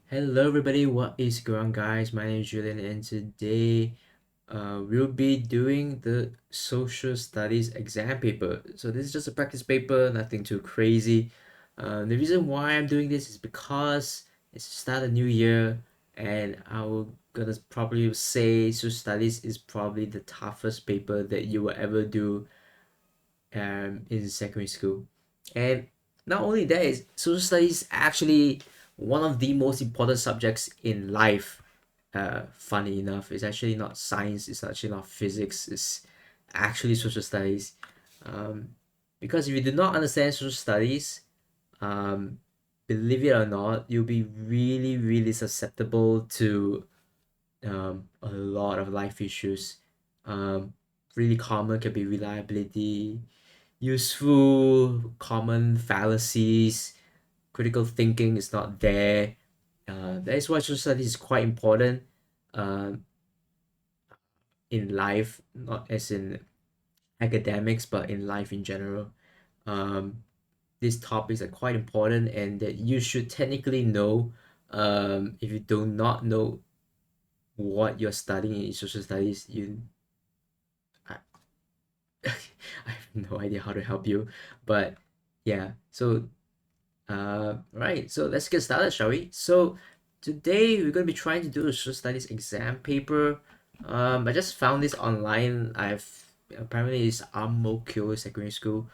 Hello everybody, what is going on guys? My name is Julian and today we'll be doing the social studies exam paper. So this is just a practice paper, nothing too crazy. The reason why I'm doing this is because it's the start of the new year and gonna probably say social studies is probably the toughest paper that you will ever do in secondary school. And not only that, is social studies actually one of the most important subjects in life. Funny enough, it's actually not science, it's actually not physics, it's actually social studies. Um, because if you do not understand social studies, um, believe it or not, you'll be really, really susceptible to a lot of life issues. Really common can be reliability, useful common fallacies, critical thinking is not there. That is why social studies is quite important um, in life, not as in academics, but in life in general. Um, these topics are quite important and that you should technically know if you do not know what you're studying in social studies, I, I have no idea how to help you. But yeah, so right, so let's get started, shall we? So today we're going to be trying to do a social studies exam paper. I just found this online. I've apparently it's Amokyo Secondary School.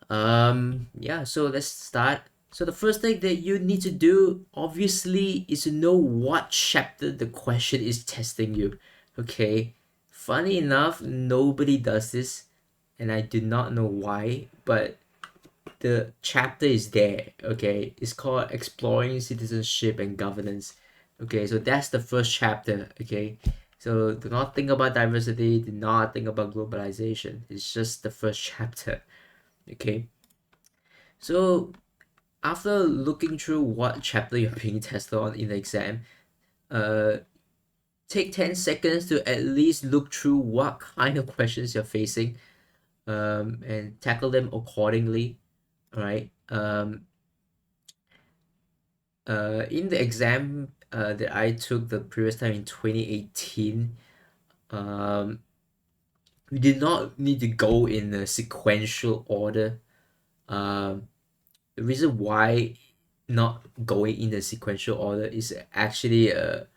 Yeah, so let's start. So the first thing that you need to do, obviously, is to know what chapter the question is testing you. Okay. Funny enough, nobody does this, and I do not know why, but the chapter is there. Okay, it's called Exploring Citizenship and Governance. Okay, so that's the first chapter. Okay, so do not think about diversity, do not think about globalization, it's just the first chapter. Okay, so after looking through what chapter you're being tested on in the exam, uh take 10 seconds to at least look through what kind of questions you're facing, and tackle them accordingly. All right. In the exam that I took the previous time in 2018, um, we did not need to go in a sequential order. Um, the reason why not going in the sequential order is actually a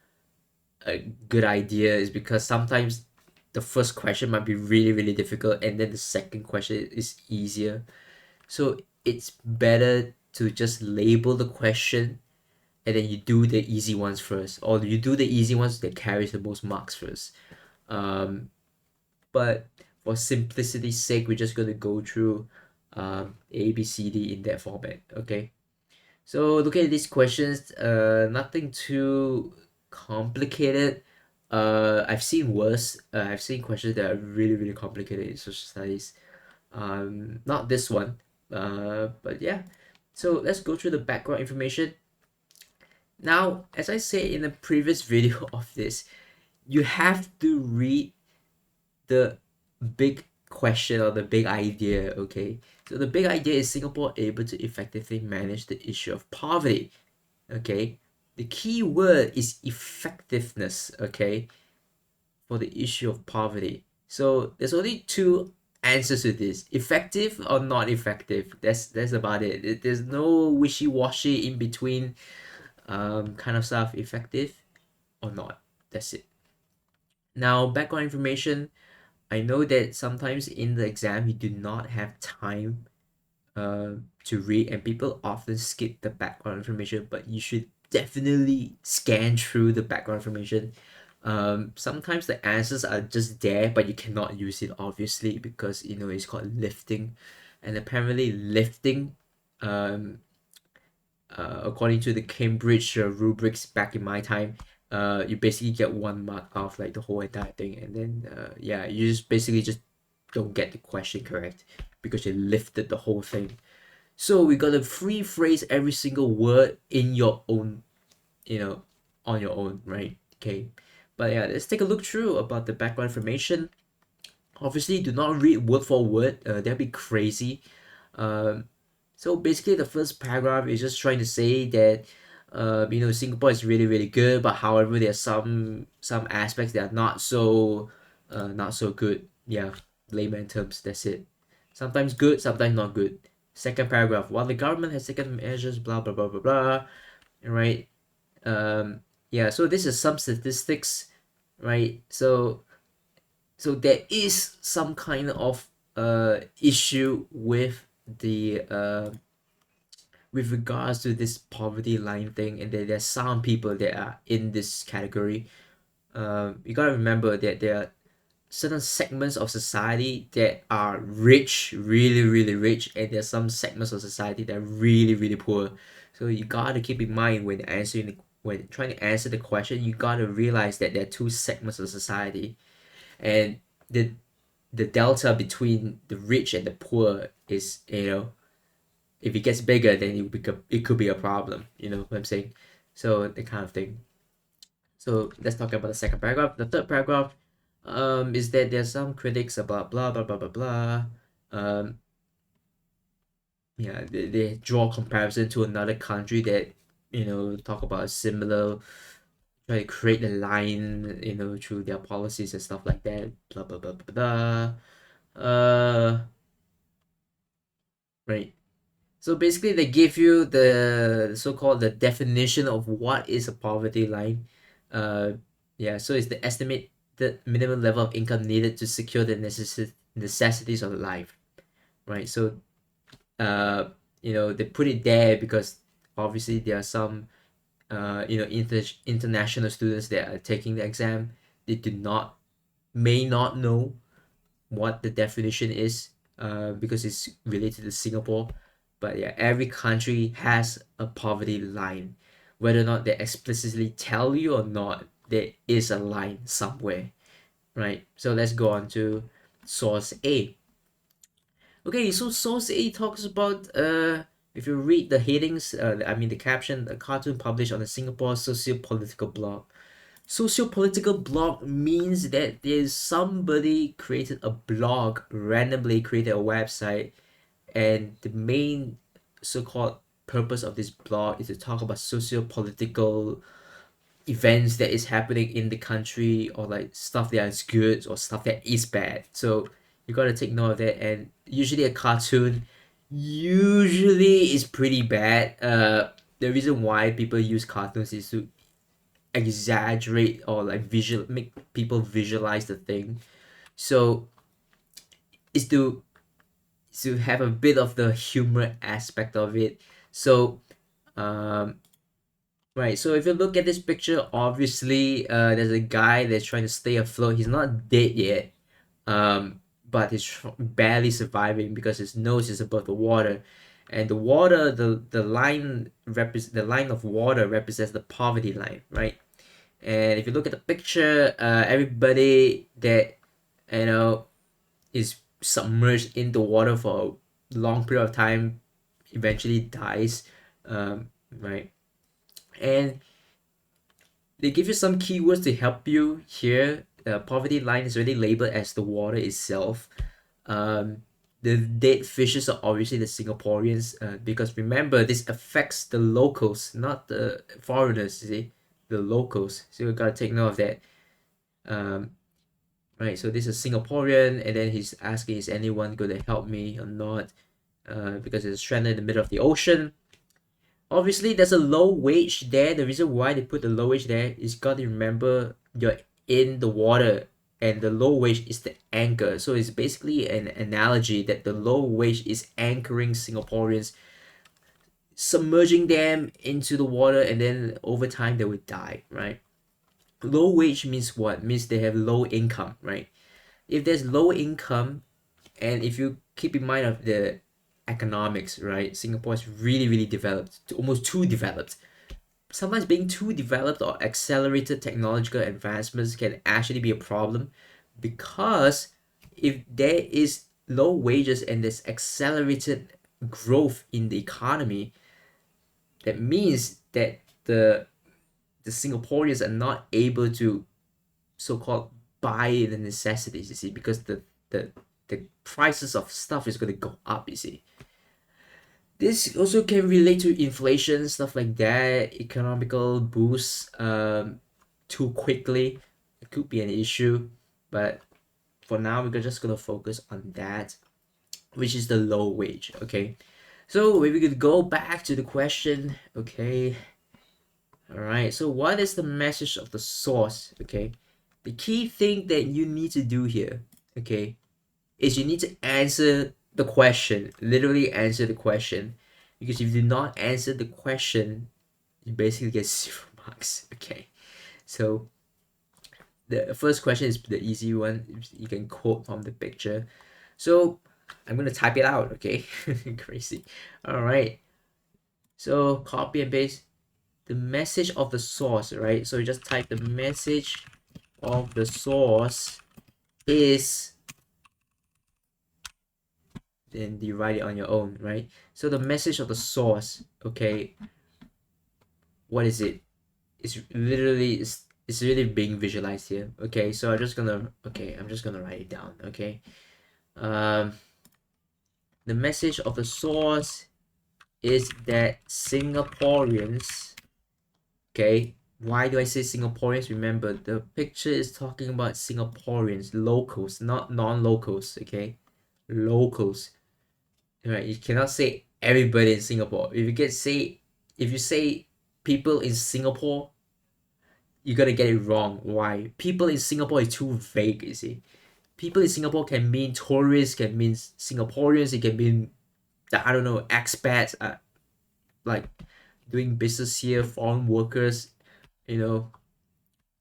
good idea is because sometimes the first question might be really, really difficult and then the second question is easier. So it's better to just label the question and then you do the easy ones first, or you do the easy ones that carries the most marks first. Um, but for simplicity's sake, we're just going to go through A, B, C, D in that format. Okay. So looking at these questions, nothing too complicated. I've seen worse. I've seen questions that are really, really complicated in social studies. Not this one. But yeah. So let's go through the background information. Now, as I said in the previous video of this, you have to read the big question or the big idea, okay? So the big idea is Singapore able to effectively manage the issue of poverty, okay? The key word is effectiveness, okay, for the issue of poverty. So there's only two answers to this: effective or not effective. That's about it. There's no wishy-washy in between kind of stuff. Effective or not. That's it. Now, background information. I know that sometimes in the exam you do not have time to read, and people often skip the background information, but you should definitely scan through the background information. Sometimes the answers are just there, but you cannot use it obviously because you know it's called lifting, and apparently lifting, um, according to the Cambridge rubrics back in my time, you basically get 1 mark off like the whole entire thing, and then yeah, you just basically just don't get the question correct because you lifted the whole thing. So we gotta free phrase every single word in your own, you know, on your own, right? Okay. But yeah, let's take a look through about the background information. Obviously, do not read word for word. That'd be crazy. Um, so basically, the first paragraph is just trying to say that Singapore is really really good, but however there are some aspects that are not so good. Yeah, layman terms, that's it. Sometimes good, sometimes not good. Second paragraph, while the government has taken measures, blah blah blah blah blah, right? Yeah, so this is some statistics, right? So there is some kind of issue with regards to this poverty line thing, and there's some people that are in this category. You gotta remember that there are certain segments of society that are rich, really really rich, and there's some segments of society that are really really poor. So you gotta keep in mind when trying to answer the question, you gotta realize that there are two segments of society, and the the delta between the rich and the poor is, if it gets bigger, then it could be a problem. You know what I'm saying? So the kind of thing. So let's talk about the second paragraph. The third paragraph, is that there's some critics about blah blah blah blah blah. Um, yeah, they draw comparison to another country that, talk about a similar, try to create a line, through their policies and stuff like that. Blah blah blah blah blah. Right. So basically, they give you the so-called the definition of what is a poverty line. Uh, yeah. So it's the estimated minimum level of income needed to secure the necessities of life, right? So, they put it there because obviously there are some, international students that are taking the exam. They may not know what the definition is, because it's related to Singapore. But yeah, every country has a poverty line. Whether or not they explicitly tell you or not, there is a line somewhere, right? So let's go on to source A. Okay, so source A talks about, if you read the headings, the caption, a cartoon published on the Singapore socio-political blog. Socio-political blog means that there's somebody created a blog, randomly created a website, and the main so-called purpose of this blog is to talk about socio-political events that is happening in the country, or like stuff that is good or stuff that is bad. So you gotta take note of that. And usually a cartoon usually is pretty bad. The reason why people use cartoons is to exaggerate or like make people visualize the thing. So it's to have a bit of the humor aspect of it. So, um right, so if you look at this picture, obviously there's a guy that's trying to stay afloat. He's not dead yet, but he's barely surviving because his nose is above the water, and the water, the line of water represents the poverty line, right? And if you look at the picture, everybody that, you know is submerged into water for a long period of time eventually dies, right? And they give you some keywords to help you here. The poverty line is already labeled as the water itself. Um, the dead fishes are obviously the Singaporeans, because remember, this affects the locals, not the foreigners. You see, the locals. So you gotta take note of that. Um, right. So this is Singaporean, and then he's asking, "Is anyone going to help me or not?" Because it's stranded in the middle of the ocean. Obviously, there's a low wage there. The reason why they put the low wage there is, got to remember, you're in the water, and the low wage is the anchor. So it's basically an analogy that the low wage is anchoring Singaporeans, submerging them into the water, and then over time they would die, right? Low wage means what? Means they have low income, right? If there's low income, and if you keep in mind of the economics, right? Singapore is really, really developed, almost too developed. Sometimes being too developed or accelerated technological advancements can actually be a problem, because if there is low wages and there's accelerated growth in the economy, that means that the Singaporeans are not able to so-called buy the necessities, you see, because the prices of stuff is going to go up, you see. This also can relate to inflation, stuff like that, economical boosts too quickly. It could be an issue, but for now we're just gonna focus on that, which is the low wage. Okay, so we could go back to the question. Okay, all right. So what is the message of the source? Okay, the key thing that you need to do here, okay, is you need to answer the question. Literally answer the question, because if you do not answer the question, you basically get 0 marks. Okay, so the first question is the easy one. You can quote from the picture. So I'm gonna type it out. Okay, crazy. All right. So copy and paste the message of the source. Right. So you just type the message of the source is. Then you write it on your own. Right. So the message of the source. Okay. What is it? It's literally it's really being visualized here. Okay. So I'm just gonna write it down. Okay. Um the message of the source is that Singaporeans, okay, why do I say Singaporeans? Remember, the picture is talking about Singaporeans, locals, not non-locals, okay? Locals, right? You cannot say everybody in Singapore. If you say people in Singapore, you're gonna get it wrong. Why? People in Singapore is too vague, you see. People in Singapore can mean tourists, can mean Singaporeans, it can mean, I don't know, expats, like doing business here, foreign workers, you know,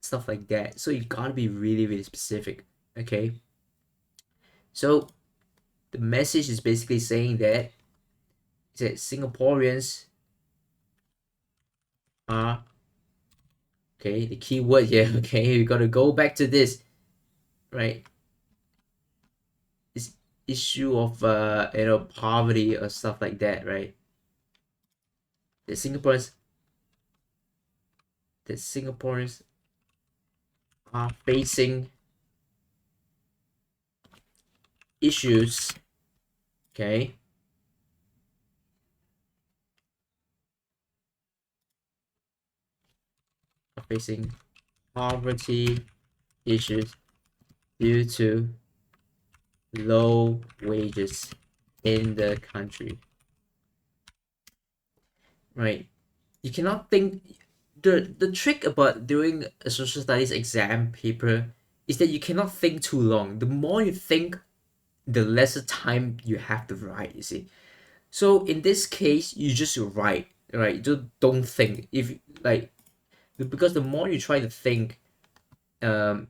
stuff like that. So you gotta be really, really specific. Okay. So the message is basically saying that Singaporeans are, okay, the key word here, okay, we gotta go back to this, right? This issue of poverty or stuff like that, right? The Singaporeans are facing issues, okay, are facing poverty issues due to low wages in the country, right? You cannot think, the trick about doing a social studies exam paper is that you cannot think too long. The more you think, the lesser time you have to write, you see. So in this case, you just write, right? Just don't think. If like, because the more you try to think of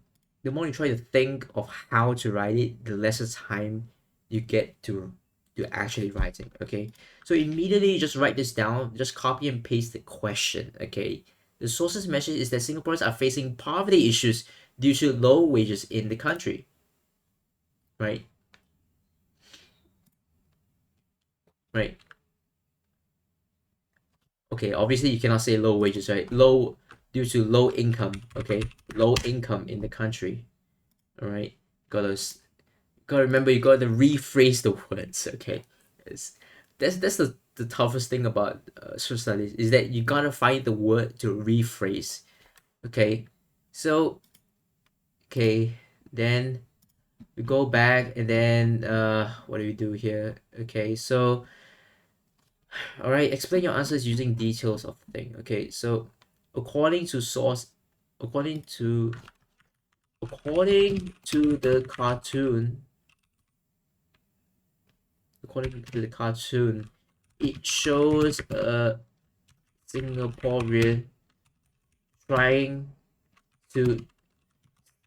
how to write it, the lesser time you get to actually writing. Okay, so immediately just write this down. Just copy and paste the question. Okay, the source's message is that Singaporeans are facing poverty issues due to low wages in the country. Right, right. Okay, obviously you cannot say low wages, right? Low due to low income. Okay, low income in the country. All right, gotta gotta remember, you gotta rephrase the words. Okay, it's, that's the toughest thing about social studies, is that you gotta find the word to rephrase. Okay, so okay, then we go back, and then what do we do here? Okay, so all right, explain your answers using details of the thing. Okay, so according to source, according to according to the cartoon according to the cartoon, it shows a Singaporean trying to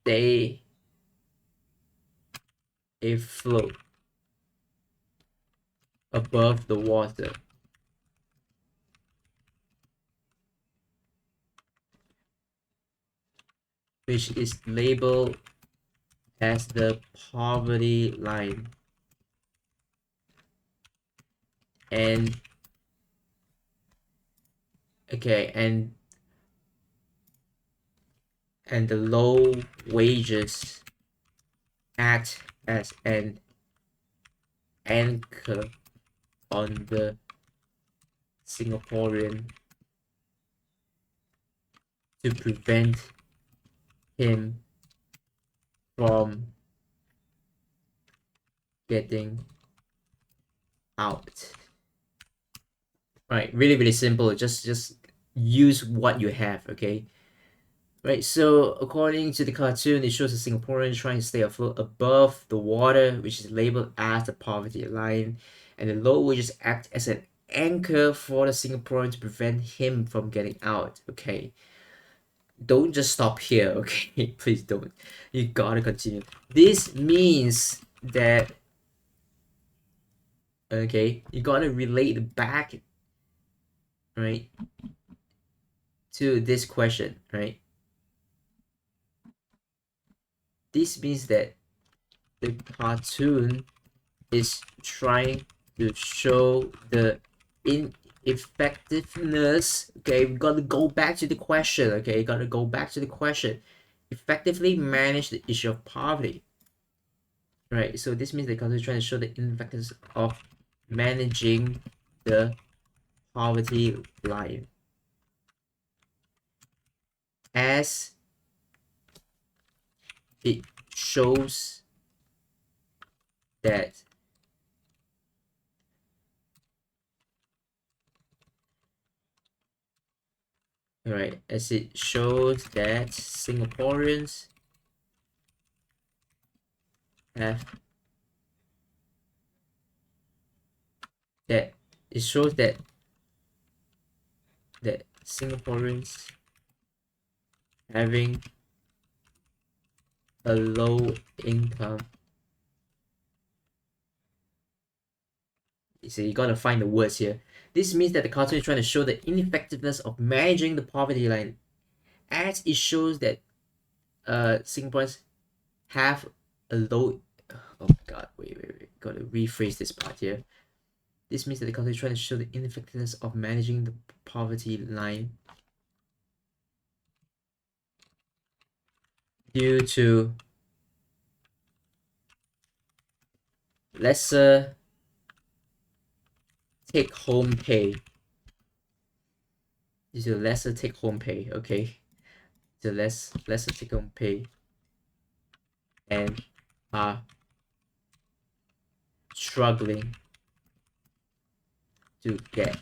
stay afloat above the water, which is labeled as the poverty line. And okay, and the low wages act as an anchor on the Singaporean to prevent him from getting out. Right, really simple. Just use what you have, okay? Right, so according to the cartoon, it shows a Singaporean trying to stay afloat above the water, which is labeled as the poverty line, and the low wages act as an anchor for the Singaporean to prevent him from getting out. Okay, don't just stop here, okay? Please don't. You gotta continue. This means that, okay, you gotta relate back, right, to this question, right? This means that the cartoon is trying to show the ineffectiveness. Okay, we gotta go back to the question. Okay, gotta go back to the question. Effectively manage the issue of poverty. Right, so this means the cartoon is trying to show the ineffectiveness of managing the poverty line, as it shows that as it shows that Singaporeans have that it shows that Singaporeans having a low income. You see, you gotta find the words here. This means that the cartoon is trying to show the ineffectiveness of managing the poverty line, as it shows that Singaporeans have a low. Oh god, wait. Gotta rephrase this part here. This means that the cartoon is trying to show the ineffectiveness of managing the poverty line due to lesser take-home pay. Due to lesser take-home pay, okay? The lesser take-home pay and are struggling to get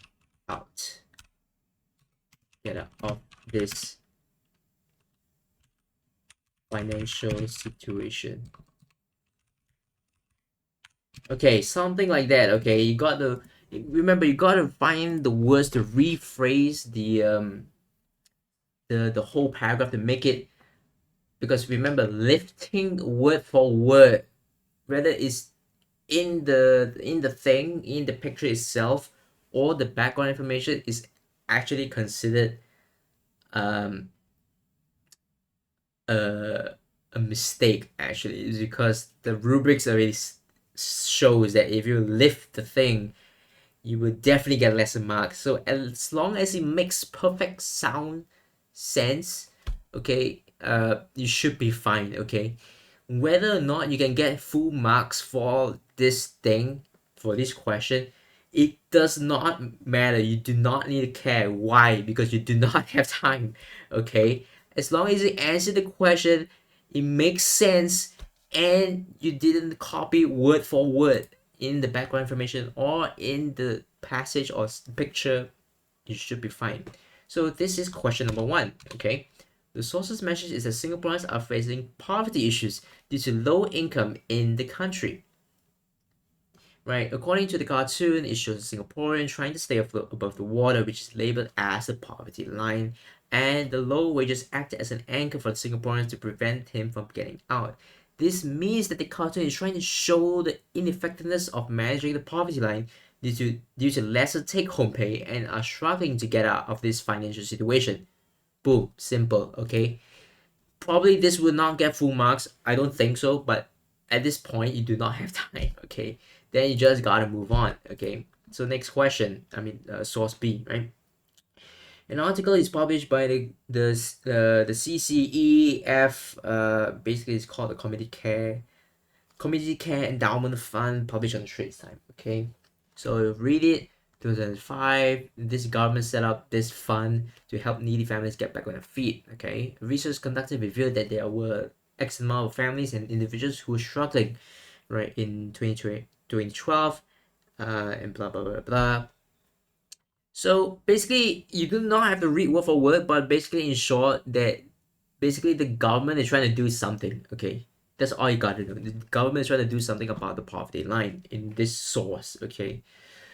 out of this financial situation. Okay, something like that. Okay, you got to remember, you got to find the words to rephrase the whole paragraph to make it, because remember, lifting word for word, whether it's in the picture itself or the background information, is actually considered um a mistake. Actually, is because the rubrics already shows that if you lift the thing, you will definitely get lesser marks. So as long as it makes perfect sound sense, okay, you should be fine. Okay, whether or not you can get full marks for this thing, for this question, it does not matter. You do not need to care. Why? Because you do not have time. Okay, as long as you answer the question, it makes sense, and you didn't copy word for word in the background information or in the passage or picture, you should be fine. So this is question number 1. Okay, the source's message is that Singaporeans are facing poverty issues due to low income in the country. Right, according to the cartoon, it shows a Singaporean trying to stay afloat above the water, which is labeled as the poverty line, and the low wages act as an anchor for the Singaporeans to prevent him from getting out. This means that the cartoon is trying to show the ineffectiveness of managing the poverty line due to lesser take-home pay and are struggling to get out of this financial situation. Boom, simple. Okay, probably this will not get full marks. I don't think so, but at this point, you do not have time. Okay, then you just gotta move on. Okay, so next question. Source B, right? An article is published by the CCEF. Basically, it's called the Community Care Endowment Fund, published on Straits Time. Okay, so read it 2005, this government set up this fund to help needy families get back on their feet. Okay, research conducted revealed that there were X amount of families and individuals who were struggling, right, in 2012, and blah blah blah blah. So basically, you do not have to read word for word, but basically, in short, that basically the government is trying to do something. Okay, that's all you gotta do. The government is trying to do something about the poverty line in this source. Okay,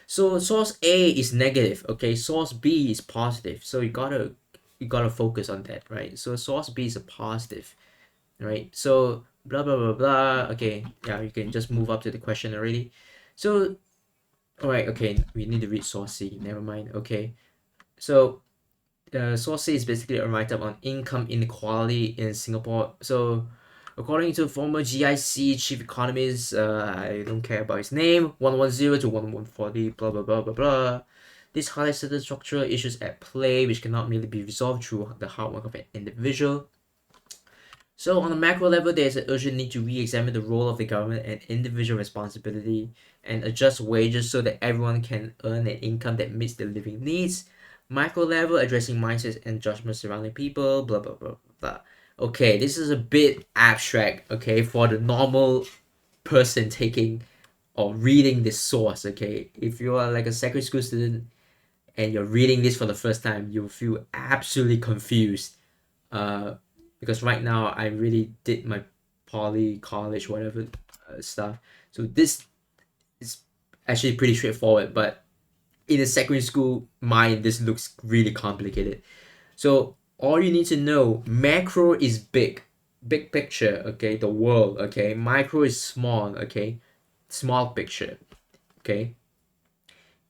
so source A is negative. Okay, source B is positive. So you gotta focus on that, right? So source B is a positive, right? So blah blah blah blah. Okay, yeah, you can just move up to the question already. So all right, okay, we need to read source C. Never mind. Okay, so source C is basically a write-up on income inequality in Singapore. So according to former GIC chief economist, I don't care about his name, 110 to 1140, blah blah blah blah blah. This highlights certain structural issues at play which cannot merely be resolved through the hard work of an individual. So on a macro level, there is an urgent need to re-examine the role of the government and individual responsibility and adjust wages so that everyone can earn an income that meets their living needs. Micro level, addressing mindsets and judgments surrounding people, blah blah blah blah. Okay, this is a bit abstract, okay, for the normal person taking or reading this source, okay. If you are like a secondary school student and you're reading this for the first time, you'll feel absolutely confused. Uh, because right now I really did my poly, college, whatever stuff. So this is actually pretty straightforward, but in a secondary school mind, this looks really complicated. So all you need to know, macro is big, big picture, okay, the world, okay. Micro is small, okay, small picture, okay.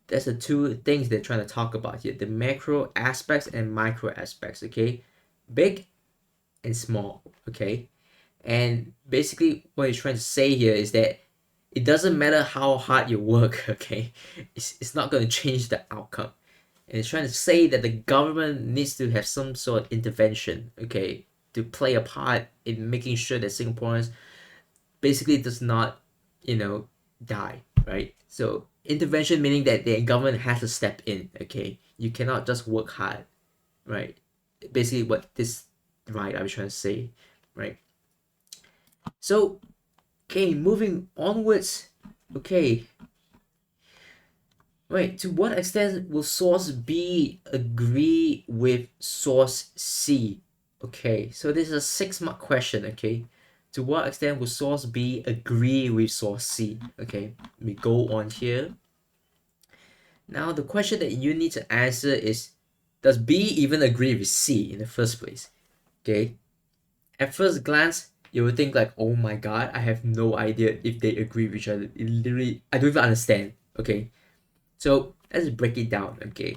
That's the two things they're trying to talk about here: the macro aspects and micro aspects, okay. Big and small, okay. And basically what he's trying to say here is that it doesn't matter how hard you work, okay, it's not going to change the outcome. And it's trying to say that the government needs to have some sort of intervention, okay, to play a part in making sure that Singaporeans basically does not, die, right? So intervention meaning that the government has to step in, okay. You cannot just work hard, right? Basically what this, right, I was trying to say, right? So okay, moving onwards. Okay, right, to what extent will source B agree with source C? Okay, so this is a 6-mark question, okay. To what extent will source B agree with source C? Okay, we go on here. Now the question that you need to answer is, does B even agree with C in the first place? Okay, at first glance, you would think like, oh my god, I have no idea if they agree with each other. It literally, I don't even understand. Okay, so let's break it down. Okay,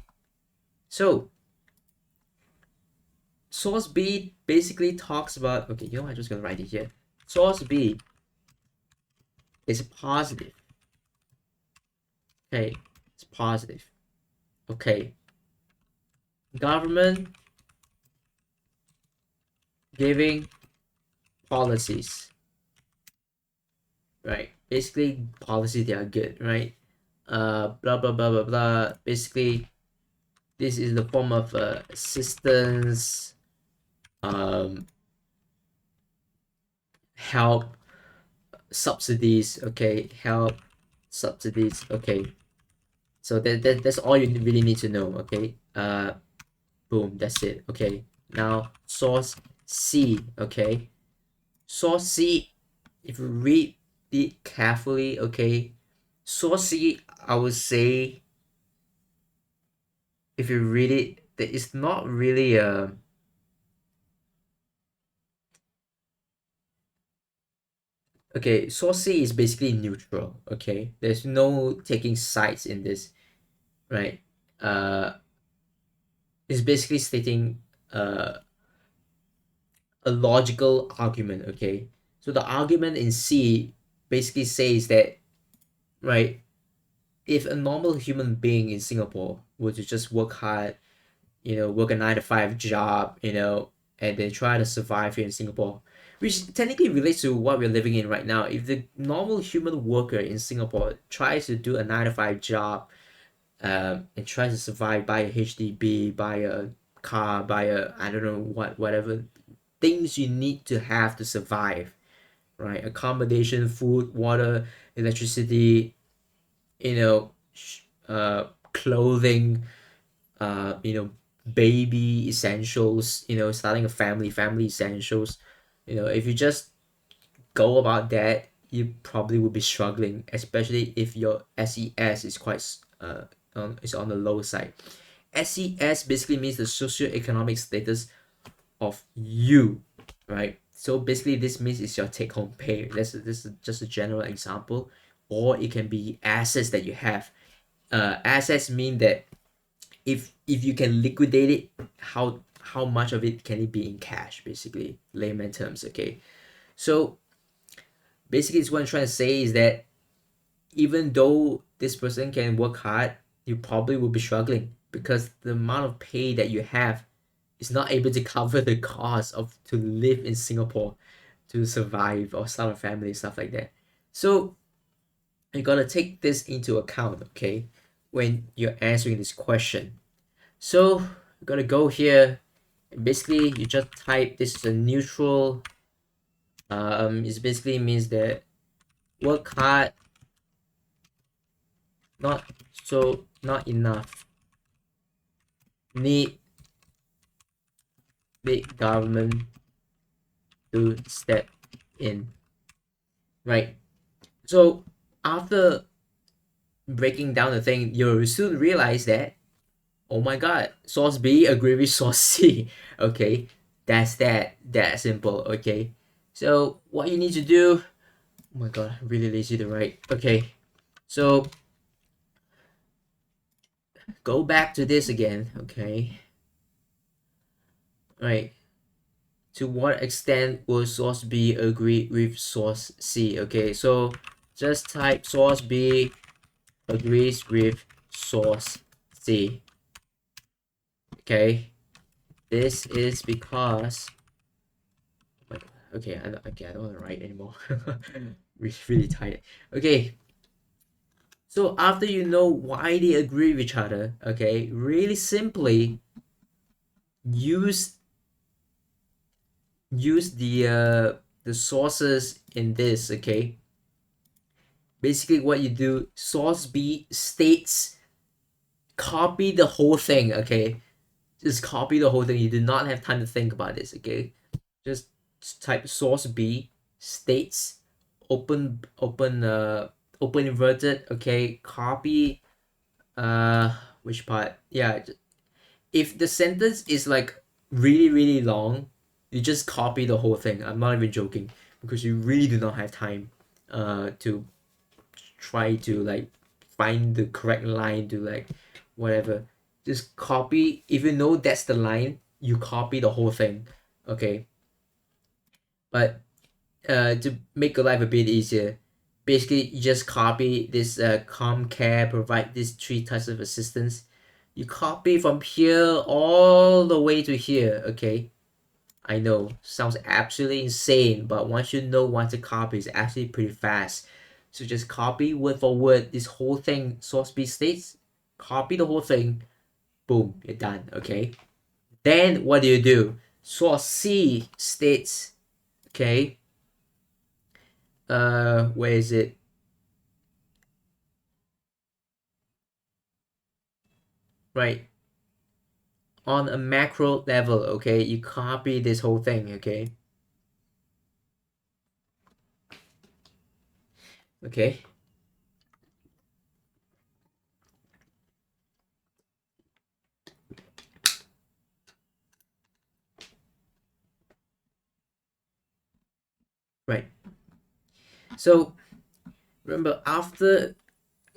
so source B basically talks about, okay, you know what, I'm just gonna write it here. Source B is positive. Okay, it's positive. Okay, government giving policies, right? Basically, policies they are good, right? Blah blah blah blah blah. Basically, this is the form of assistance, help, subsidies. Okay, help, subsidies. Okay, so that's all you really need to know. Okay, boom, that's it. Okay, now source C. Okay, source C, if you read it carefully, okay, source C, I would say, if you read it, that it's not really a, okay, source C is basically neutral. Okay, there's no taking sides in this, right? uh it's basically stating uh a logical argument. Okay, so the argument in C basically says that, right, if a normal human being in Singapore were to just work hard, work a 9 to 5 job, and then try to survive here in Singapore, which technically relates to what we're living in right now. If the normal human worker in Singapore tries to do a 9 to 5 job, and try to survive, buy a HDB, buy a car, buy a, I don't know what, whatever things you need to have to survive, right? Accommodation, food, water, electricity, you know, clothing, you know, baby essentials, you know, starting a family, family essentials. You know, if you just go about that, you probably will be struggling, especially if your SES is quite is on the low side. SES basically means the socioeconomic status of you, right? So basically, this means it's your take-home pay. This is just a general example, or it can be assets that you have. Assets mean that if you can liquidate it, how much of it can it be in cash? Basically, layman terms. Okay, so basically, it's what I'm trying to say is that even though this person can work hard, you probably will be struggling because the amount of pay that you have is not able to cover the cost of to live in Singapore, to survive or start a family, stuff like that. So you gotta take this into account, okay, when you're answering this question. So you gotta go here. Basically, you just type this is a neutral. It basically means that work hard, not not enough. Need big government to step in, right? So after breaking down the thing, you'll soon realize that, oh my god, source B agree with source C. Okay, that's that simple. Okay, so what you need to do, oh my god, I'm really lazy to write. Okay, so go back to this again. Okay, right. To what extent will source B agree with source C? Okay, so just type source B agrees with source C. Okay, this is because, oh my god, okay, I don't want to write anymore. Really tired. Okay, so after you know why they agree with each other, okay, really simply use the sources in this. Okay, basically what you do, source B states, copy the whole thing. Okay, just copy the whole thing. You do not have time to think about this. Okay, just type source B states, open inverted. Okay, copy which part, yeah, if the sentence is like really long, you just copy the whole thing. I'm not even joking, because you really do not have time to try to like find the correct line to like whatever. Just copy. If you know that's the line, you copy the whole thing. Okay, but to make your life a bit easier, basically you just copy this Comcare provide these three types of assistance. You copy from here all the way to here. Okay, I know sounds absolutely insane, but once you know what to copy, it's actually pretty fast. So just copy word for word this whole thing source B states, copy the whole thing, boom, you're done. Okay, then what do? Source C states, okay, where is it? Right, on a macro level. Okay, you copy this whole thing. Okay, okay, right. So remember, after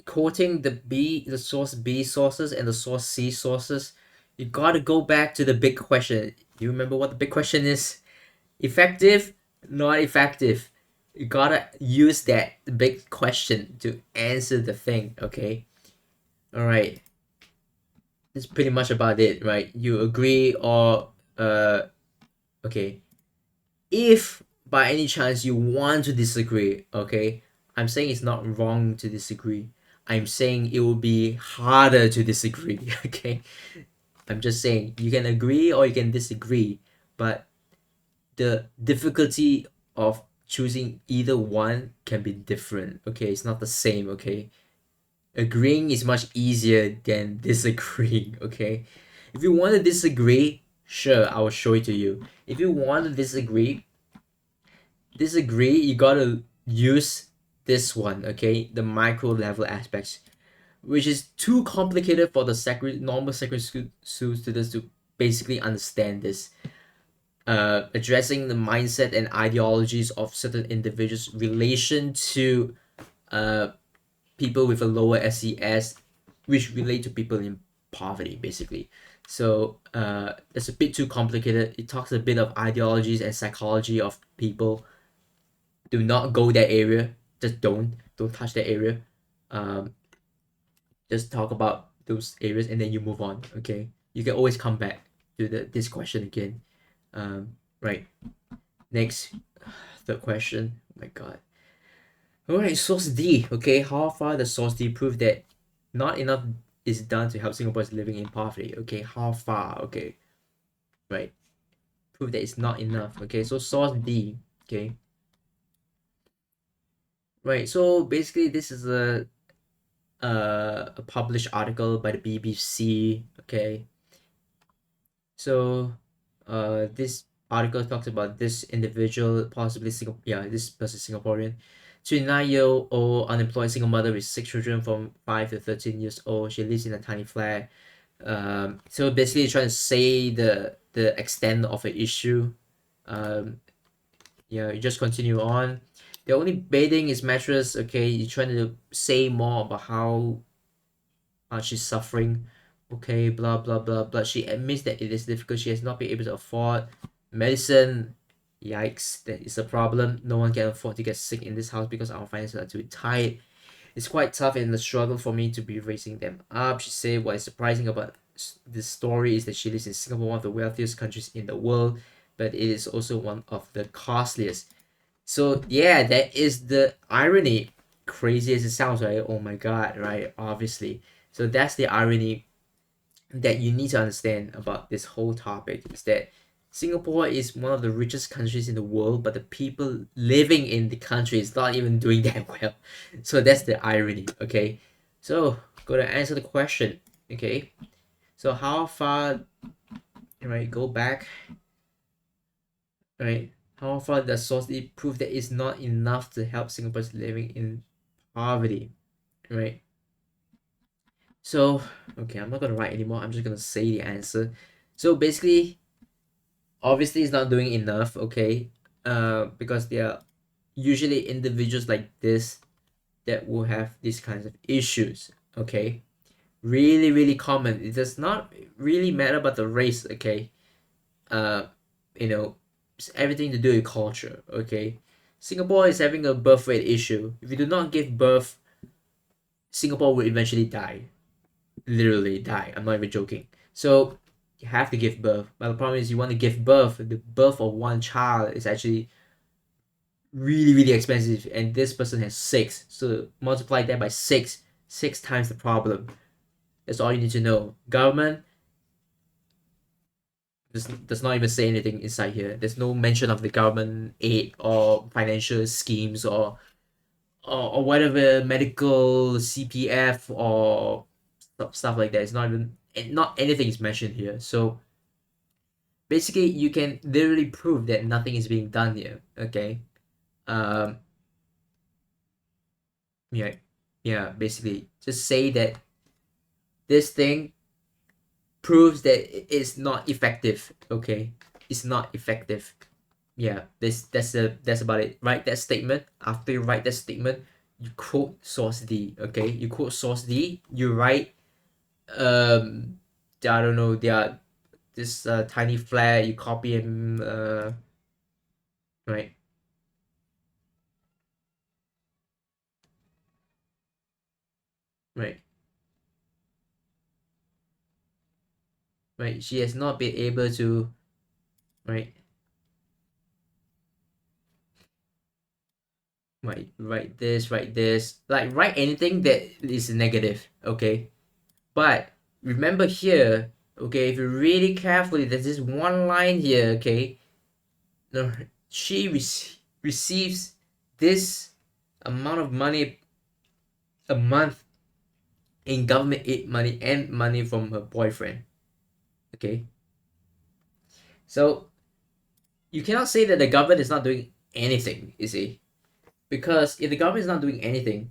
quoting the source B sources and the source C sources, you gotta go back to the big question. You remember what the big question is? Effective, not effective. You gotta use that big question to answer the thing. Okay, all right. That's pretty much about it, right? You agree or okay. If by any chance you want to disagree, okay, I'm saying it's not wrong to disagree. I'm saying it will be harder to disagree. Okay, I'm just saying you can agree or you can disagree, but the difficulty of choosing either one can be different. Okay, it's not the same. Okay, agreeing is much easier than disagreeing. Okay, if you want to disagree, sure, I will show it to you. If you want to disagree, you gotta use this one. Okay, the micro level aspects, which is too complicated for the normal secondary school students to basically understand this. Addressing the mindset and ideologies of certain individuals' relation to uh, people with a lower SES, which relate to people in poverty, basically. So it's a bit too complicated. It talks a bit of ideologies and psychology of people. Do not go that area. Just don't touch that area. Um, just talk about those areas and then you move on. Okay, you can always come back to this question again. Right. Next, third question. Oh my God. All right, source D. Okay, how far does source D prove that not enough is done to help Singaporeans living in poverty? Okay, how far? Okay, right. Prove that it's not enough. Okay, so source D. Okay, right. So basically, this is a published article by the BBC. Okay, so this article talks about this individual, possibly this person Singaporean, 29-year-old unemployed single mother with 6 children from 5 to 13 years old. She lives in a tiny flat. So basically trying to say the extent of the issue. Um, yeah, you just continue on. The only bathing is mattress. Okay, you're trying to say more about how she's suffering. Okay, blah blah blah blah. She admits that it is difficult. She has not been able to afford medicine. Yikes, that is a problem. No one can afford to get sick in this house because our finances are too tight. It's quite tough and a struggle for me to be raising them up. She said what is surprising about this story is that she lives in Singapore, one of the wealthiest countries in the world, but it is also one of the costliest. So yeah, that is the irony. Crazy as it sounds, right? Oh my God, right? Obviously. So that's the irony that you need to understand about this whole topic is that Singapore is one of the richest countries in the world, but the people living in the country is not even doing that well. So that's the irony, okay? So, go to answer the question, okay? So, how far, right, go back, right? How far does source prove that it's not enough to help Singaporeans living in poverty, right? So, okay, I'm not gonna write anymore. I'm just gonna say the answer. So basically, obviously it's not doing enough, okay, because there are usually individuals like this that will have these kinds of issues, okay, really common. It does not really matter about the race, okay, uh you know, it's everything to do with culture, okay. Singapore is having a birth rate issue. If you do not give birth, Singapore will eventually die, literally die. I'm not even joking. So you have to give birth, but the problem is you want to give birth, the birth of one child is actually really expensive, and this person has six, so multiply that by six times the problem. That's all you need to know. Government does not even say anything inside here. There's no mention of the government aid or financial schemes or whatever, medical CPF or stuff like that. It's not even, not anything is mentioned here. So basically you can literally prove that nothing is being done here, okay. um yeah, yeah, basically just say that this thing proves that it's not effective, okay. It's not effective. Yeah, that's about it. Write that statement. After you write that statement, you quote source D, okay. You quote source D, you write um I don't know, they are this tiny flag, you copy and right, right, right. She has not been able to, right, write this, write this, like write anything that is negative, okay? But remember here, okay, if you really carefully, there's this one line here, okay? No, she receives this amount of money a month in government aid money and money from her boyfriend, okay? So you cannot say that the government is not doing anything, you see? Because if the government is not doing anything,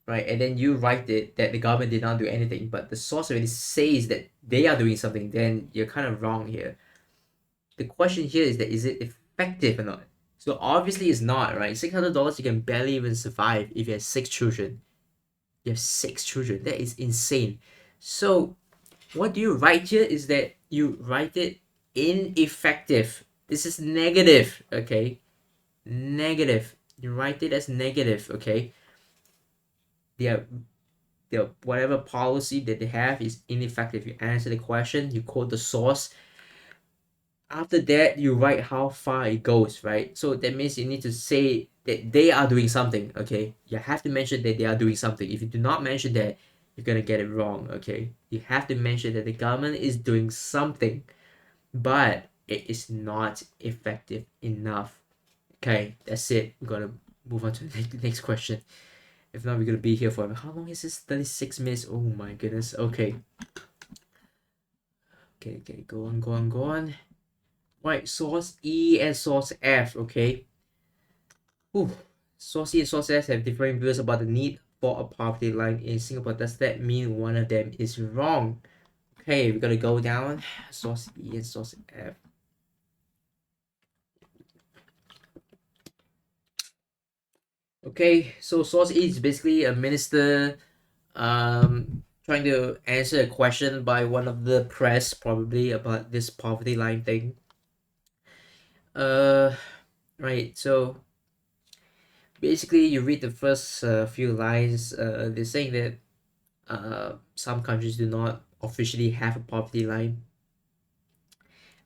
right, and then you write it that the government did not do anything, but the source already says that they are doing something, then you're kind of wrong here. The question here is that is it effective or not? So obviously it's not, right? $600 you can barely even survive if you have 6 children. You have 6 children. That is insane. So what do you write here is that you write it ineffective. This is negative, okay? Negative. You write it as negative, okay? Their whatever policy that they have is ineffective. You answer the question, you quote the source. After that, you write how far it goes, right? So that means you need to say that they are doing something, okay? You have to mention that they are doing something. If you do not mention that, you're gonna get it wrong, okay? You have to mention that the government is doing something, but it is not effective enough. Okay, that's it. We're gonna move on to the next question. If not, we're gonna be here for how long is this? 36 minutes. Oh my goodness. Okay. Okay, go on. Right, source E and source F, okay? Ooh. Source E and source F have differing views about the need for a poverty line in Singapore. Does that mean one of them is wrong? Okay, we're gonna go down. Source E and source F. Okay, so source E is basically a minister trying to answer a question by one of the press probably about this poverty line thing. Uh right, so basically you read the first few lines, they're saying that some countries do not officially have a poverty line,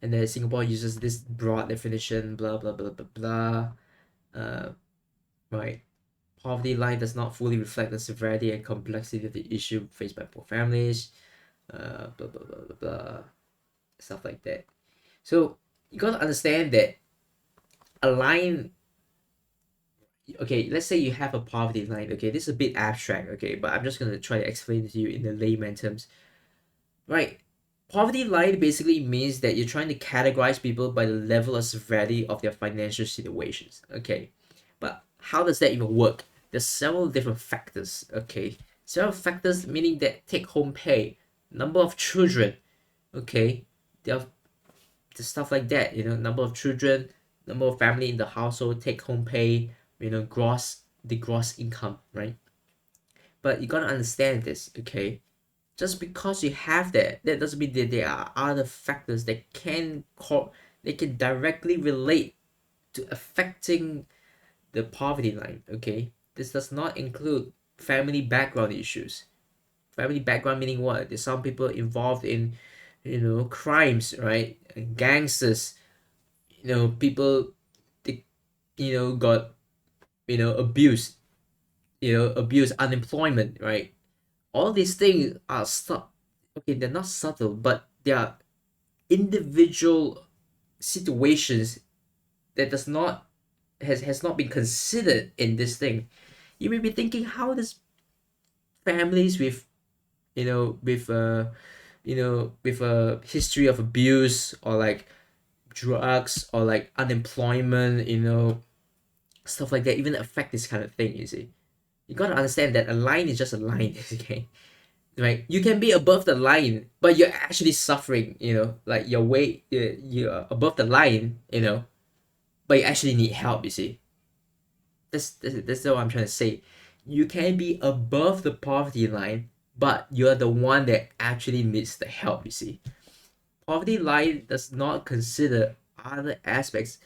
and that Singapore uses this broad definition, blah blah blah blah blah. Right, poverty line does not fully reflect the severity and complexity of the issue faced by poor families, blah blah blah blah blah, stuff like that. So you gotta understand that a line, okay, let's say you have a poverty line, okay, this is a bit abstract, okay, but I'm just gonna try to explain it to you in the layman terms. Right, poverty line basically means that you're trying to categorize people by the level of severity of their financial situations, okay? But how does that even work? There's several different factors, okay? Several factors meaning that take home pay, number of children, okay? There are the stuff like that, number of children, number of family in the household, take home pay, the gross income, right? But you gotta understand this, okay? Just because you have that doesn't mean that there are other factors that they can directly relate to affecting the poverty line, okay? This does not include family background issues. Family background meaning what? There's some people involved in, crimes, right? Gangsters, people, they, got, abused, abuse, unemployment, right? All these things are okay, they're not subtle, but they are individual situations that does not has not been considered in this thing. You may be thinking, how does families with with a history of abuse or like drugs or like unemployment, stuff like that even affect this kind of thing, you see? You gotta understand that a line is just a line, okay? Right, you can be above the line but you're actually suffering, like your weight, you're above the line, but you actually need help, you see? That's what I'm trying to say. You can be above the poverty line but you're the one that actually needs the help, you see? Poverty line does not consider other aspects,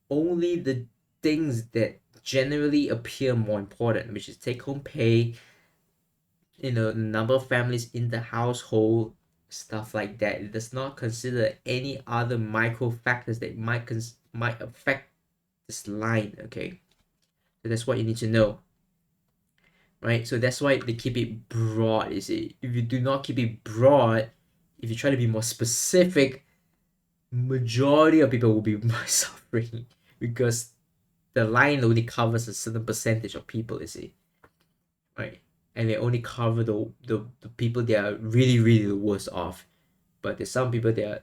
only the things that generally appear more important, which is take home pay, number of families in the household, stuff like that. It does not consider any other micro factors that might affect this line, okay? So that's what you need to know, right? So that's why they keep it broad, you see. If you do not keep it broad, if you try to be more specific, majority of people will be suffering because the line only covers a certain percentage of people, you see, right? And they only cover the people that are really, really the worst off. But there's some people that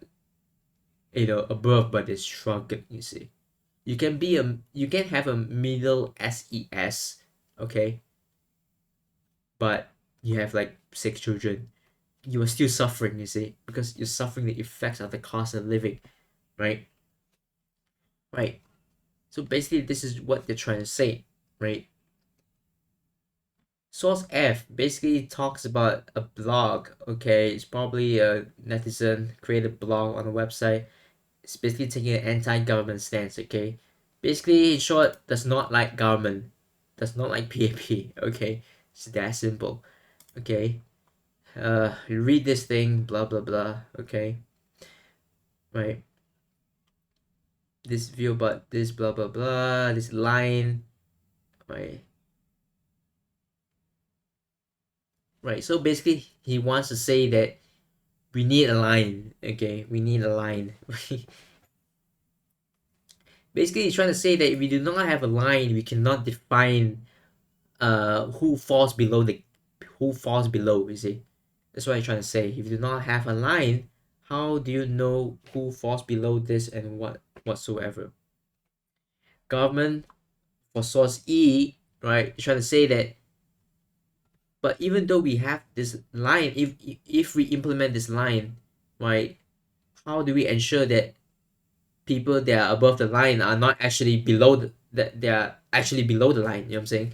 are, above, but they're struggling, you see. You can have a middle SES, okay, but you have like 6 children. You are still suffering, you see, because you're suffering the effects of the cost of living, right? Right. So basically, this is what they're trying to say, right? Source F basically talks about a blog, okay? It's probably a netizen created a blog on a website. It's basically taking an anti-government stance, okay? Basically, in short, does not like government, does not like PAP, okay? It's that simple, okay? You read this thing, blah blah blah, okay? Right? This view about this, blah blah blah, this line, right? Right. So basically, he wants to say that we need a line, okay? We need a line. Basically, he's trying to say that if we do not have a line, we cannot define who falls below you see. That's what he's trying to say. If you do not have a line, how do you know who falls below this and whatsoever? Government for source E, right? He's trying to say that, but even though we have this line, if we implement this line, right, how do we ensure that people that are above the line are not actually below that they are actually below the line? You know what I'm saying?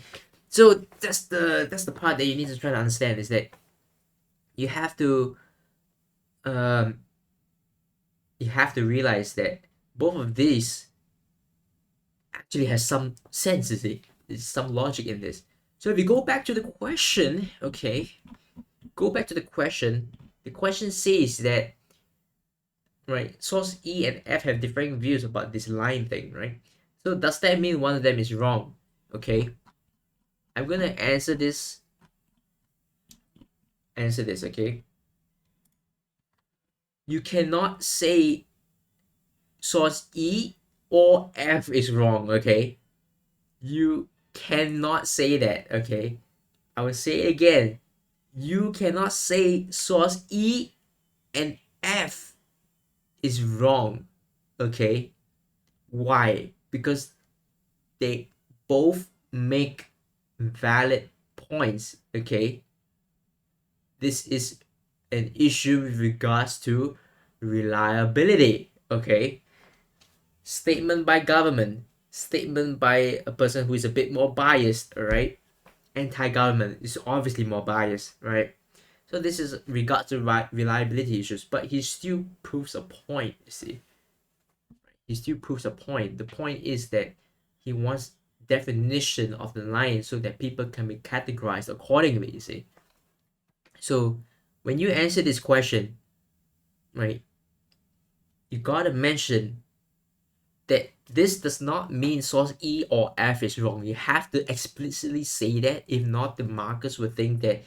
So that's the part that you need to try to understand, is that you have to um you have to realize that both of these actually has some sense, you see. There's some logic in this. So if you go back to the question, okay, go back to the question. The question says that, right, source E and F have differing views about this line thing, right? So does that mean one of them is wrong? Okay, I'm gonna answer this, okay? You cannot say source E or F is wrong, okay? You cannot say that, okay? I will say it again. You cannot say source E and F is wrong, okay? Why? Because they both make valid points, okay? This is an issue with regards to reliability, okay? Statement by government, statement by a person who is a bit more biased, all right? Anti-government is obviously more biased, right? So this is regard to reliability issues, but he still proves a point, you see. He still proves a point. The point is that he wants definition of the line so that people can be categorized accordingly, you see. So when you answer this question, right, you gotta mention that this does not mean source E or F is wrong. You have to explicitly say that. If not, the markers will think that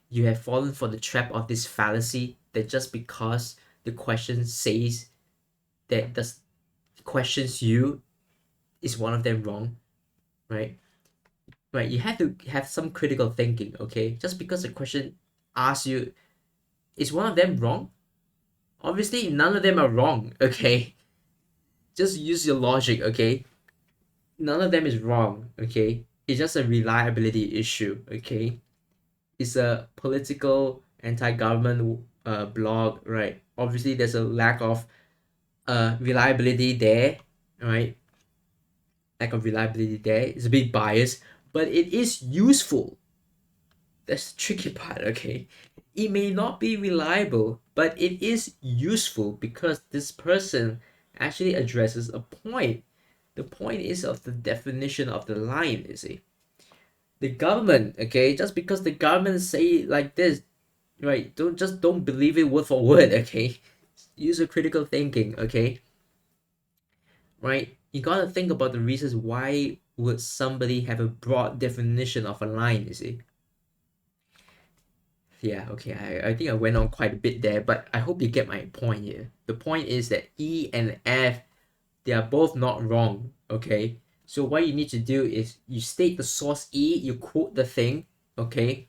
you have fallen for the trap of this fallacy, that just because the question says that the questions you is one of them wrong, right? Right, you have to have some critical thinking, okay? Just because the question asks you, is one of them wrong? Obviously, none of them are wrong, okay? Just use your logic, okay? None of them is wrong, okay? It's just a reliability issue, okay? It's a political anti-government blog, right? Obviously, there's a lack of reliability there, right? Lack of reliability there. It's a bit biased, but it is useful. That's the tricky part, okay? It may not be reliable, but it is useful because this person actually addresses a point. The point is of the definition of the line, you see. The government, okay, just because the government say like this, right? Don't believe it word for word, okay? Use a critical thinking, okay? Right? You gotta think about the reasons why would somebody have a broad definition of a line, you see? Yeah, okay, I think I went on quite a bit there, but I hope you get my point here. The point is that E and F, they are both not wrong, okay? So what you need to do is you state the source E, you quote the thing, okay?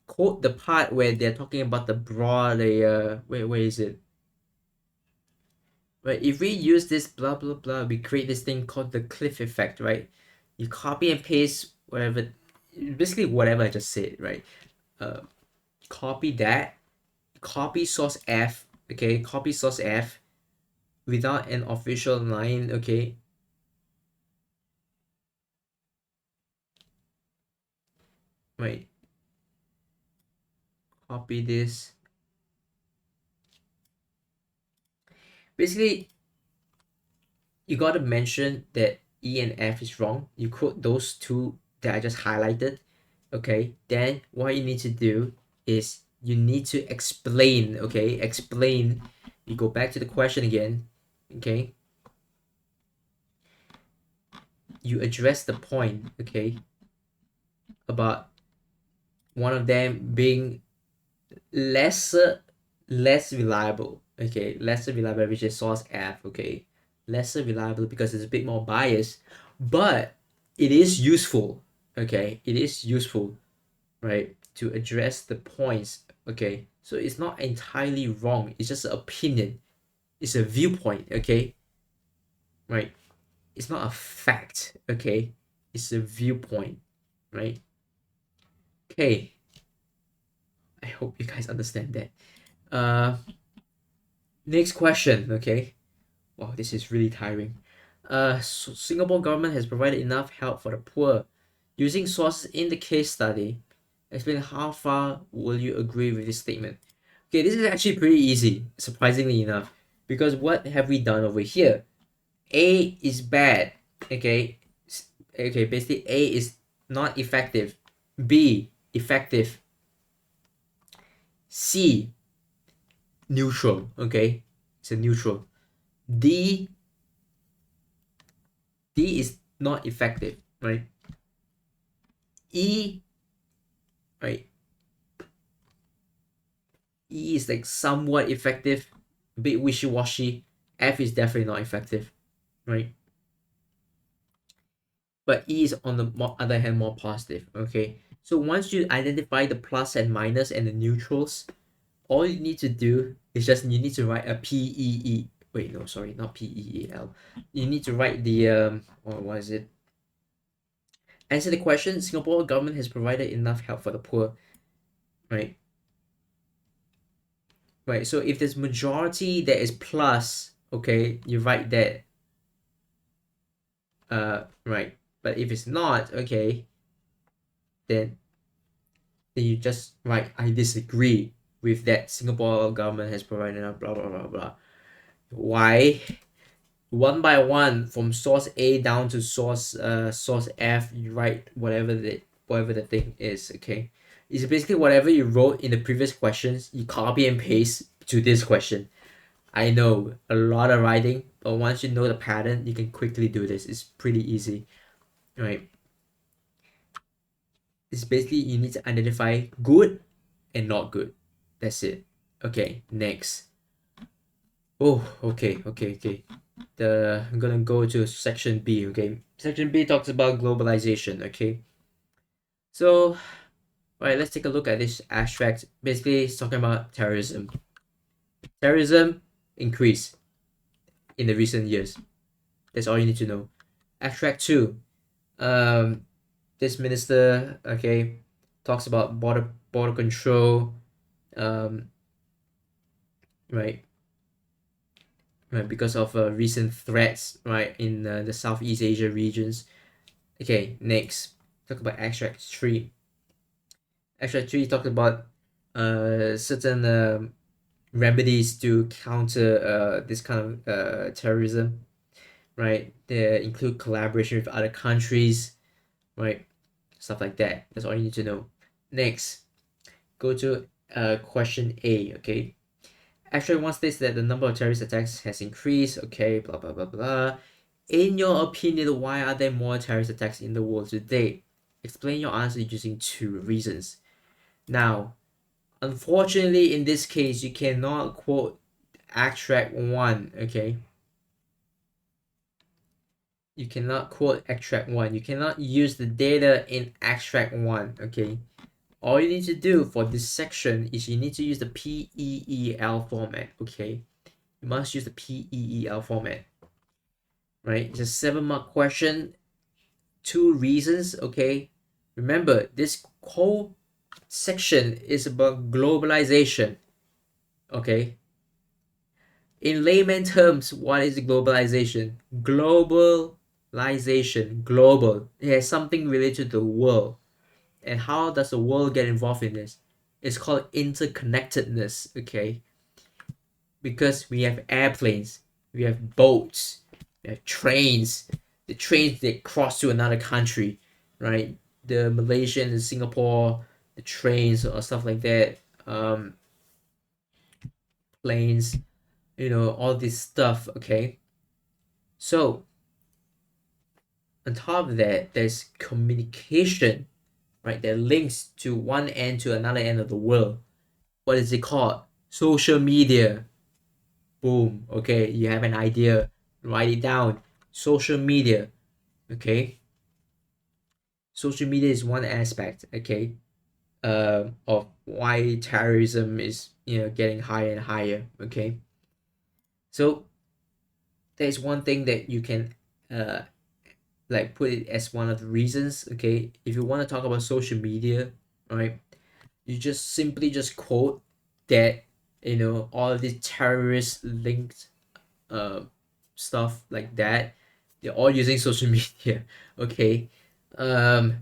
Quote the part where they're talking about the broad layer. Where is it? Right, if we use this blah blah blah, we create this thing called the cliff effect, right? You copy and paste whatever, basically whatever I just said, right? Uh, Copy that, copy source F, okay? Copy source F without an official line, okay? Right, copy this. Basically, you gotta mention that E and F is wrong. You quote those two that I just highlighted, okay? Then what you need to do is you need to explain, okay? Explain. You go back to the question again, okay? You address the point, okay? About one of them being lesser, less reliable, okay? Lesser reliable, which is source F, okay? Lesser reliable because it's a bit more biased, but it is useful, okay? It is useful, right? To address the points, okay? So it's not entirely wrong. It's just an opinion. It's a viewpoint, okay? Right? It's not a fact, okay? It's a viewpoint, right? Okay. I hope you guys understand that. Uh, Next question, okay? Wow, this is really tiring. Singapore government has provided enough help for the poor. Using sources in the case study, explain how far will you agree with this statement. Okay, this is actually pretty easy, surprisingly enough, because what have we done over here? A is bad, okay? Okay, basically A is not effective. B, effective. C, neutral, okay? It's a neutral. D, D is not effective, right? E, right? E is like somewhat effective, a bit wishy-washy. F is definitely not effective, right? But E is on the other hand more positive, okay? So once you identify the plus and minus and the neutrals, all you need to do is just you need to write a PEE. Wait, no, sorry, not PEEL. You need to write the what is it? Answer the question. Singapore government has provided enough help for the poor, right? Right. So if there's majority that is plus, okay, you write that. Right. But if it's not, okay, then you just write I disagree with that. Singapore government has provided enough. Blah blah blah blah. Why? One by one from source A down to source F, you write whatever the thing is, okay? It's basically whatever you wrote in the previous questions, you copy and paste to this question. I know a lot of writing, but once you know the pattern, you can quickly do this. It's pretty easy, right? It's basically you need to identify good and not good. That's it. Okay, next. Oh, okay. I'm gonna go to section B, okay? Section B talks about globalization, okay? So, right, let's take a look at this abstract. Basically, it's talking about terrorism. Terrorism increased in the recent years. That's all you need to know. Abstract 2. Um, this minister, okay, talks about border control, um, right, right, because of recent threats, right, in the Southeast Asia regions. Okay, next, talk about extract 3. Extract 3 talks about certain remedies to counter this kind of terrorism, right? They include collaboration with other countries, right? Stuff like that. That's all you need to know. Next, go to question A, okay? Actually, one states that the number of terrorist attacks has increased, okay, blah, blah, blah, blah. In your opinion, why are there more terrorist attacks in the world today? Explain your answer using two reasons. Now, unfortunately, in this case, you cannot quote extract one, okay? You cannot quote extract one. You cannot use the data in extract one, okay? All you need to do for this section is you need to use the PEEL format, okay? You must use the PEEL format, right? It's a 7-mark question, two reasons, okay? Remember, this whole section is about globalization, okay? In layman terms, what is globalization? Globalization, global. It has something related to the world. And how does the world get involved in this? It's called interconnectedness, okay? Because we have airplanes, we have boats, we have trains. The trains that cross to another country, right? The Malaysian and Singapore, the trains or stuff like that, planes, all this stuff, okay? So on top of that, there's communication, right? That links to one end to another end of the world. What is it called? Social media. Boom. Okay, you have an idea. Write it down. Social media. Okay. Social media is one aspect. Okay. Of why terrorism is getting higher and higher. Okay. So there's one thing that you can uh like put it as one of the reasons. Okay, if you want to talk about social media, right? You just simply just quote that all of these terrorist linked uh, stuff like that, they're all using social media. Okay, um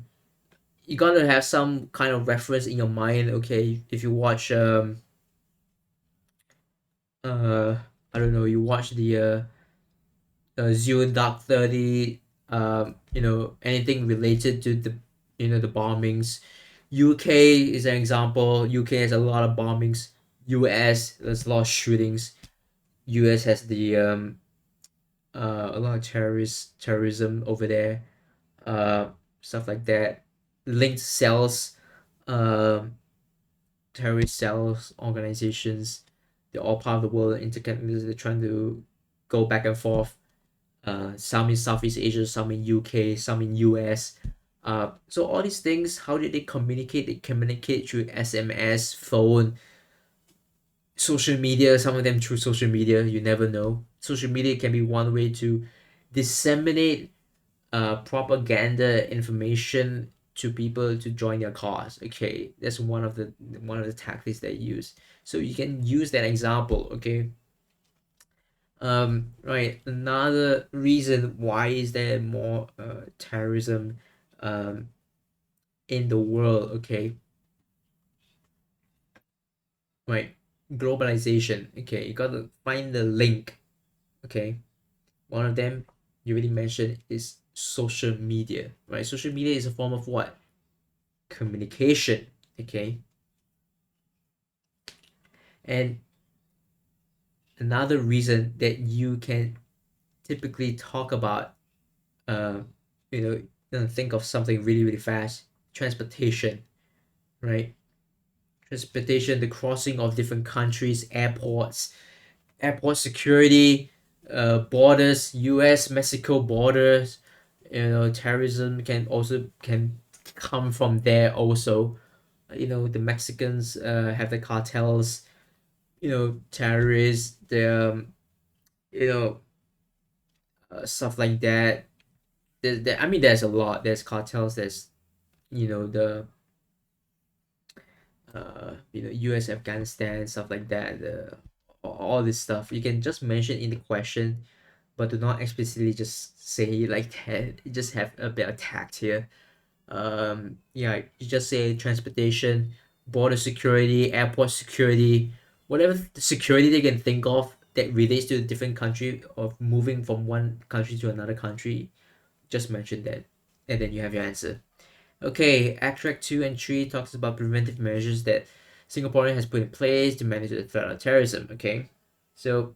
you gotta have some kind of reference in your mind. Okay, if you watch uh I don't know, you watch the Zero Dark 30, anything related to the bombings. UK is an example. UK has a lot of bombings. US, there's a lot of shootings. US has the a lot of terrorism over there, uh stuff like that. Linked cells, um terrorist cells, organizations, they're all part of the world, interconnected. They're trying to go back and forth, some in Southeast Asia, some in UK, some in US. So all these things, how did they communicate? They communicate through SMS, phone, social media. Some of them through social media. You never know. Social media can be one way to disseminate propaganda information to people to join their cause. Okay, that's one of the tactics they use. So you can use that example. Okay, right. Another reason why is there more terrorism um in the world, okay? Right. Globalization. Okay, you gotta find the link. Okay. One of them you already mentioned is social media. Right? Social media is a form of what? Communication. Okay. And another reason that you can typically talk about uh think of something really, really fast. Transportation, right? Transportation, the crossing of different countries, airports, airport security, borders, US Mexico borders. Terrorism can come from there also. The Mexicans have the cartels, terrorists, the you know stuff like that. I mean, there's a lot. There's cartels. There's the US Afghanistan, stuff like that. All this stuff you can just mention in the question, but do not explicitly just say it like that. You just have a bit of tact here. Yeah, you just say transportation, border security, airport security, whatever the security they can think of that relates to a different country, of moving from one country to another country. Just mention that, and then you have your answer. Okay, Extract 2 and 3 talks about preventive measures that Singaporean has put in place to manage the threat of terrorism. Okay, so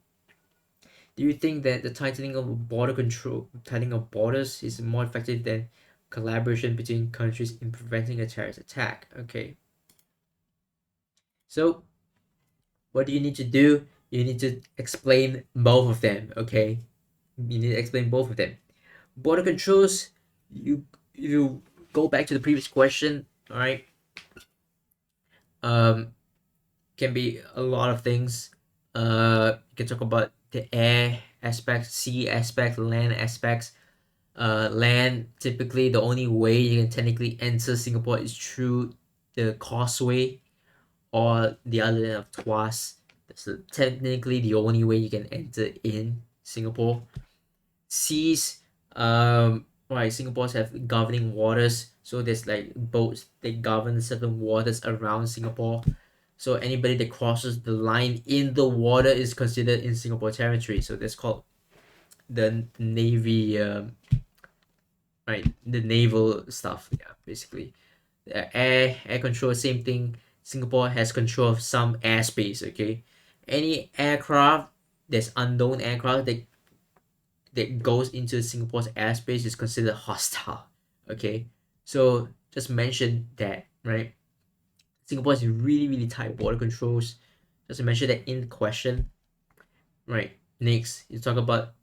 Do you think that the tightening of borders is more effective than collaboration between countries in preventing a terrorist attack? Okay, so what do you need to do? You need to explain both of them. Okay, you need to explain both of them. Border controls. You you go back to the previous question. All right. Um, can be a lot of things. You can talk about the air aspect, sea aspect, land aspects. Land, typically the only way you can technically enter Singapore is through the causeway or the other end of Tuas. That's technically the only way you can enter in Singapore. Seas, right, Singapore's have governing waters, so there's like boats that govern certain waters around Singapore. So anybody that crosses the line in the water is considered in Singapore territory. So that's called the navy, right? The naval stuff. Yeah, basically. Air control, same thing. Singapore has control of some airspace. Okay, any aircraft that's unknown aircraft that goes into Singapore's airspace is considered hostile. Okay, so just mention that, right? Singapore has really really tight border controls. Just mention that in the question, right? Next, you talk about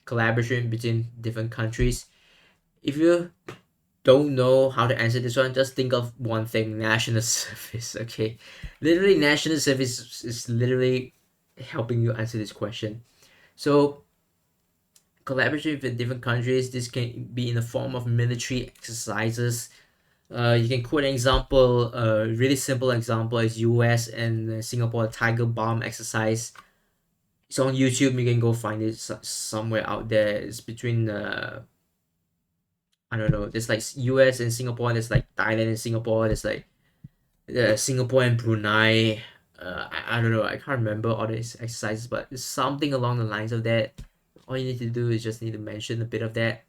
collaboration between different countries. If you don't know how to answer this one, just think of one thing: national service. Okay, literally, national service is literally helping you answer this question. So collaboration with different countries. This can be in the form of military exercises. You can quote an example. A really simple example is U.S. and Singapore Tiger Bomb exercise. It's on YouTube. You can go find it somewhere out there. It's between I don't know. There's like U.S. and Singapore. There's like Thailand and Singapore. There's like Singapore and Brunei. I don't know. I can't remember all these exercises, but it's something along the lines of that. All you need to do is just need to mention a bit of that.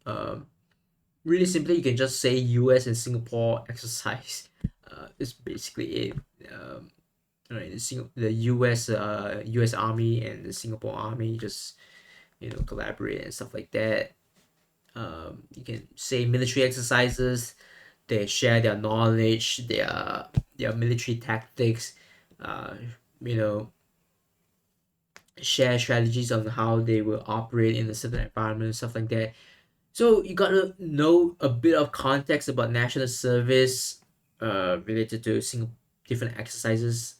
Um, Really simply, you can just say U.S. and Singapore exercise. It's basically it. Right, the U.S. Army and the Singapore Army just collaborate and stuff like that. You can say military exercises. They share their knowledge, their military tactics. Uh, you know, share strategies on how they will operate in a certain environment, stuff like that. So you gotta know a bit of context about national service, related to different exercises.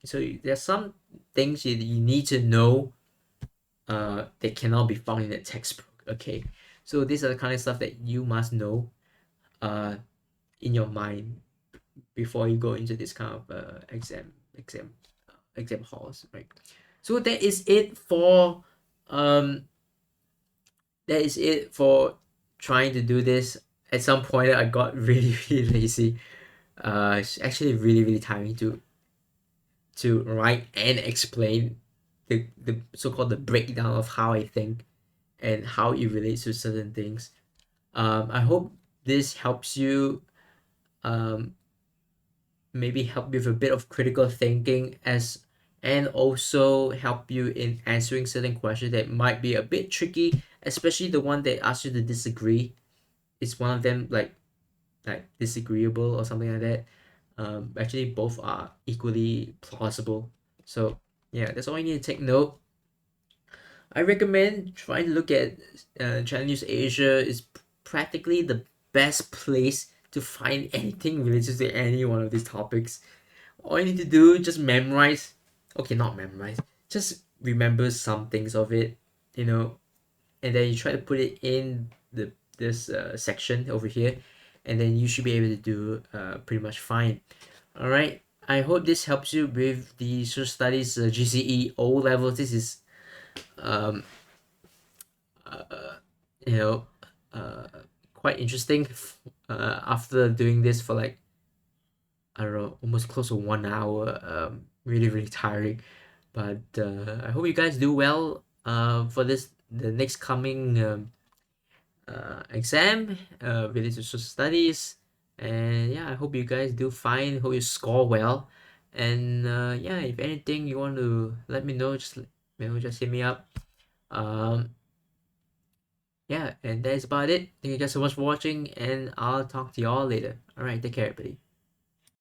So there's some things you need to know, that cannot be found in the textbook. Okay, so these are the kind of stuff that you must know, uh, in your mind before you go into this kind of exam halls, right? So um that is it for trying to do this. At some point, I got really, really lazy. It's actually really, really tiring to write and explain the so-called the breakdown of how I think and how it relates to certain things. I hope this helps you. Um, Maybe help you with a bit of critical thinking and also help you in answering certain questions that might be a bit tricky, especially the one that asks you to disagree. Is one of them like disagreeable or something like that? Actually, both are equally plausible. So yeah, that's all you need to take note. I recommend trying to look at China News Asia. Is practically the best place to find anything related to any one of these topics. All you need to do just memorize. Okay, not memorize. Just remember some things of it, you know, and then you try to put it in this section over here, and then you should be able to do pretty much fine. All right. I hope this helps you with the social studies GCE O level. This is um uh, you know uh quite interesting. After doing this for like I don't know, almost close to 1 hour. Really, really tiring. But I hope you guys do well for the next coming exam related to social studies. And yeah, I hope you guys do fine. Hope you score well. And yeah, if anything you want to let me know, just just hit me up. Um, yeah, and that's about it. Thank you guys so much for watching, and I'll talk to y'all later. All right, take care, everybody.